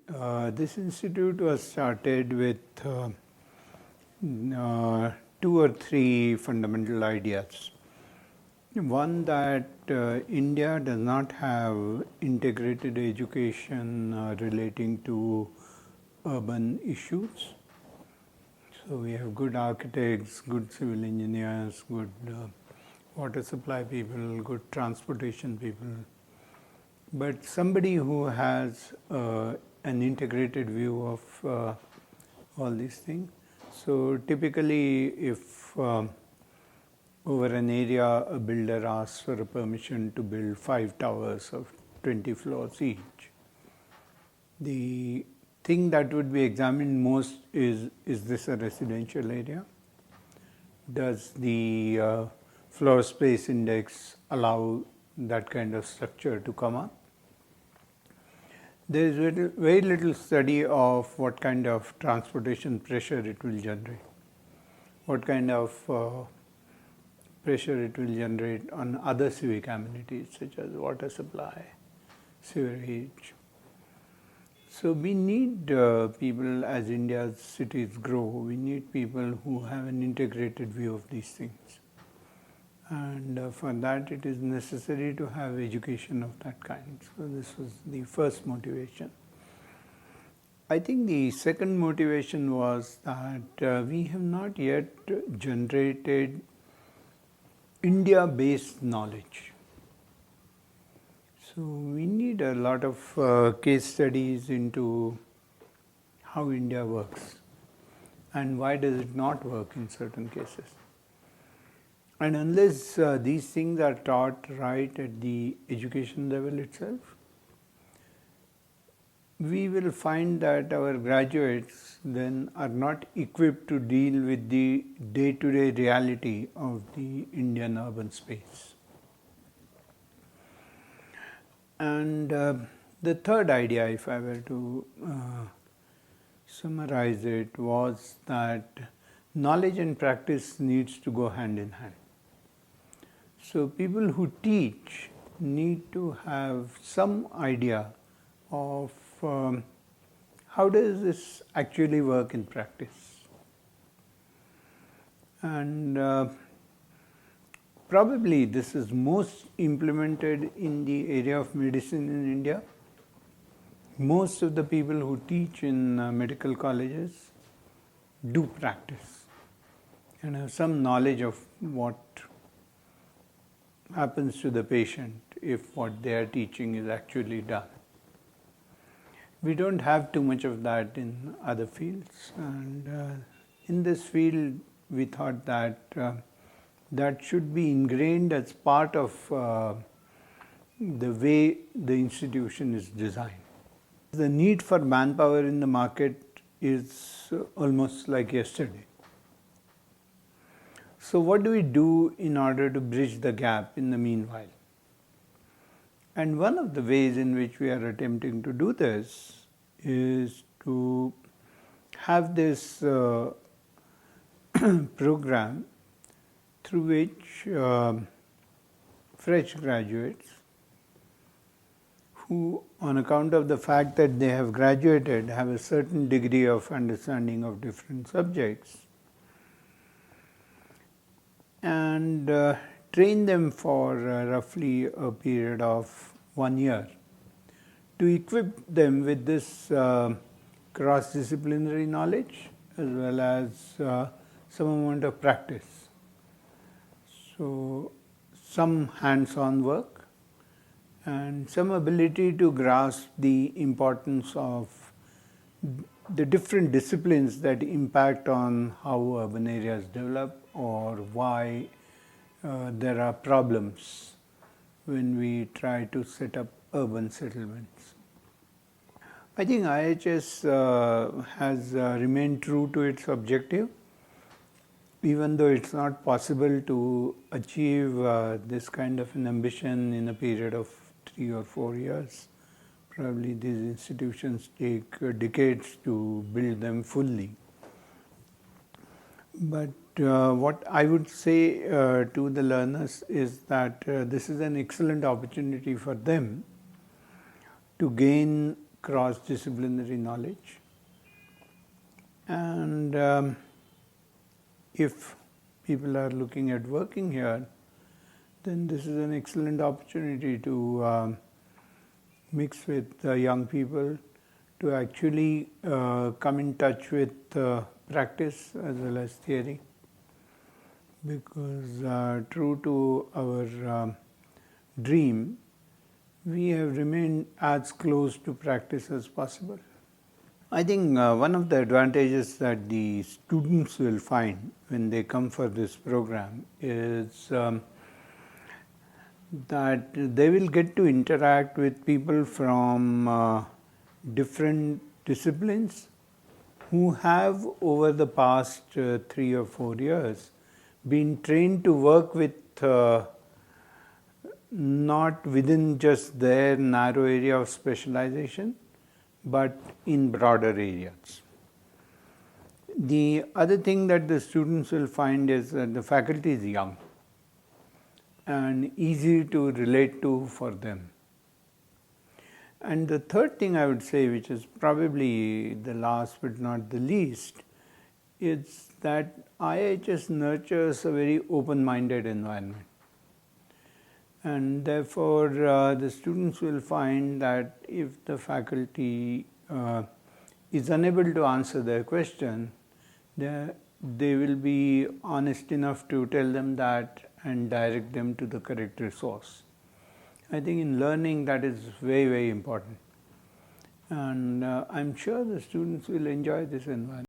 This institute was started with two or three fundamental ideas. One, that India does not have integrated education relating to urban issues. So we have good architects, good civil engineers, good water supply people, good transportation people. But somebody who has an integrated view of all these things. So typically, if over an area a builder asks for a permission to build 5 towers of 20 floors each, the thing that would be examined most is this a residential area? Does the floor space index allow that kind of structure to come up? There is very little study of what kind of transportation pressure it will generate, what kind of pressure it will generate on other civic amenities such as water supply, sewerage. So we need people, as India's cities grow, we need people who have an integrated view of these things. And for that it is necessary to have education of that kind. So this was the first motivation. I think the second motivation was that we have not yet generated India-based knowledge. So we need a lot of case studies into how India works and why does it not work in certain cases. And unless these things are taught right at the education level itself, we will find that our graduates then are not equipped to deal with the day-to-day reality of the Indian urban space. And the third idea, if I were to summarize it, was that knowledge and practice needs to go hand in hand. So people who teach need to have some idea of how does this actually work in practice. And probably this is most implemented in the area of medicine in India. Most of the people who teach in medical colleges do practice and have some knowledge of what happens to the patient if what they are teaching is actually done. We don't have too much of that in other fields, and in this field we thought that that should be ingrained as part of the way the institution is designed. The need for manpower in the market is almost like yesterday. So what do we do in order to bridge the gap in the meanwhile? And one of the ways in which we are attempting to do this is to have this program through which fresh graduates who, on account of the fact that they have graduated, have a certain degree of understanding of different subjects, and train them for roughly a period of 1 year to equip them with this cross-disciplinary knowledge as well as some amount of practice. So some hands-on work and some ability to grasp the importance of the different disciplines that impact on how urban areas develop or why there are problems when we try to set up urban settlements. I think IIHS has remained true to its objective, even though it's not possible to achieve this kind of an ambition in a period of 3 or 4 years. Probably these institutions take decades to build them fully. But what I would say to the learners is that this is an excellent opportunity for them to gain cross-disciplinary knowledge. And if people are looking at working here, then this is an excellent opportunity to mix with young people, to actually come in touch with practice as well as theory, because true to our dream, we have remained as close to practice as possible. I think one of the advantages that the students will find when they come for this program is that they will get to interact with people from different disciplines who have over the past 3 or 4 years been trained to work with not within just their narrow area of specialization, but in broader areas. The other thing that the students will find is that the faculty is young and easy to relate to for them. And the third thing I would say, which is probably the last but not the least, is that IIHS nurtures a very open-minded environment. And therefore, the students will find that if the faculty is unable to answer their question, they will be honest enough to tell them that and direct them to the correct resource. I think in learning that is very, very important. And I'm sure the students will enjoy this environment.